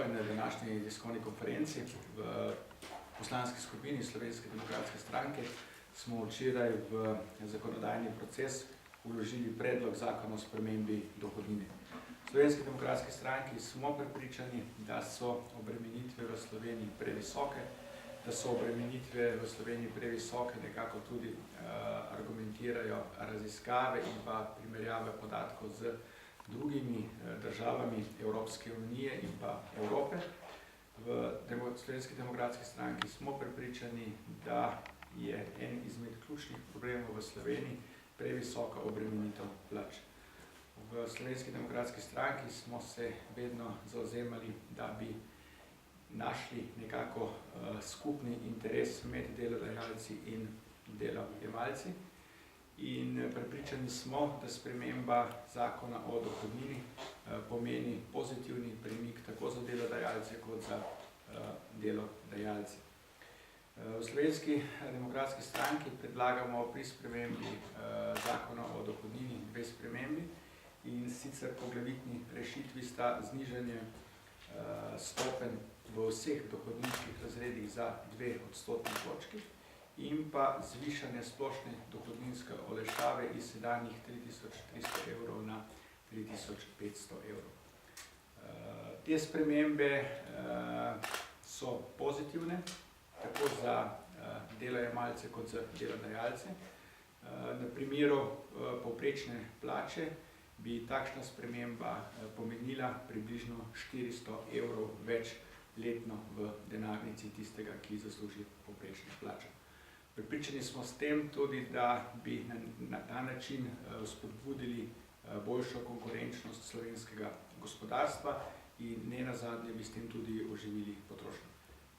Pozdravljeni na današnji tiskovni konferenci. V poslanski skupini Slovenske demokratske stranke smo včeraj v zakonodajni proces vložili predlog zakona o spremembi dohodnine. V Slovenski demokratski stranki smo prepričani, da so obremenitve v Sloveniji previsoke, da so obremenitve v Sloveniji previsoke, nekako tudi argumentirajo raziskave in pa primerjave podatkov z drugimi državami Evropske unije in pa Evrope. V Slovenski demokratski stranki smo prepričani, da je en izmed ključnih problemov v Sloveniji previsoka obremenitev plač. V Slovenski demokratski stranki smo se vedno zavzemali, da bi našli nekako skupni interes med delodajalci in delojemalci. In prepričani smo, da sprememba zakona o dohodnini pomeni pozitivni premik tako za delodajalce kot za delodajalce. V Slovenski demokratski stranki predlagamo pri spremembi zakona o dohodnini dve spremembi, in sicer poglavitni rešitvi sta znižanje stopenj v vseh dohodninskih razredih za 2 odstotni točki in pa zvišanje splošne dohodninske olajšave iz sedanjih 3300 evrov na 3500 evrov. Te spremembe so pozitivne, tako za delojemalce kot za delodajalce. Na primeru povprečne plače bi takšna sprememba pomenila približno 400 evrov več letno v denarnici tistega, ki zasluži povprečne plače. Pripričani smo s tem tudi, da bi na ta način spodbudili boljšo konkurenčnost slovenskega gospodarstva in nenazadnje bi s tem tudi oživili potrošnjo.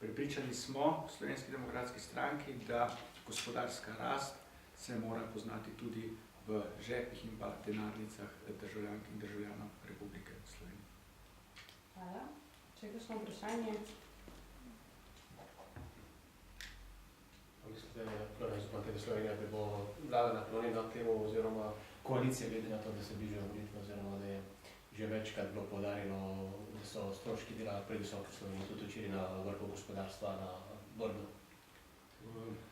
Pripričani smo v Slovenski demokratski stranki, da gospodarska rast se mora poznati tudi v žepih in pa denarnicah državljank in državljanov Republike Slovenije. Hvala. Če je kakšno vprašanje? Mislite, da Slovenija bi bo vlada naklonjena temu oziroma koalicija, glede na to, da se bližajo volitve oziroma da je že večkrat bilo poudarjeno, da so stroški dela previsoki v Sloveniji, tudi včeraj na vrhu gospodarstva na Brdu?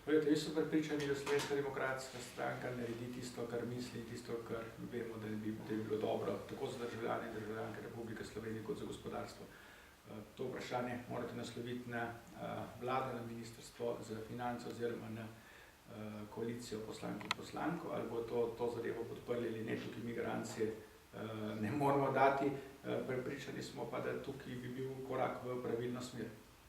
Vi so prepričani, da Slovenska demokratska stranka naredi tisto, kar misli, tisto, kar vemo, da bi bilo dobro, tako za državljane in državljanke Republike Slovenije kot za gospodarstvo. To vprašanje morate nasloviti na vlado, na ministrstvo za finance oziroma na koalicijo poslank in poslanko, ali bo to zadevo podprli ali ne, tukaj migracije ne moramo dati. Prepričani smo pa, da tukaj bi bil korak v pravilno smer.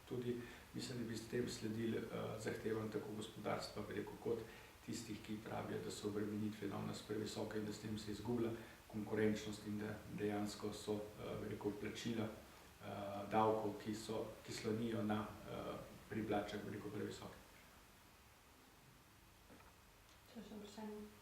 Tudi mislim, da bi s tem sledili zahtevam tako gospodarstva, kot tistih, ki pravijo, da so obremenitve nas previsoke in da s tem se izgublja konkurenčnost in da dejansko so plačila davkov, ki slonijo na pri plačah previsoke. Če še vprašanje?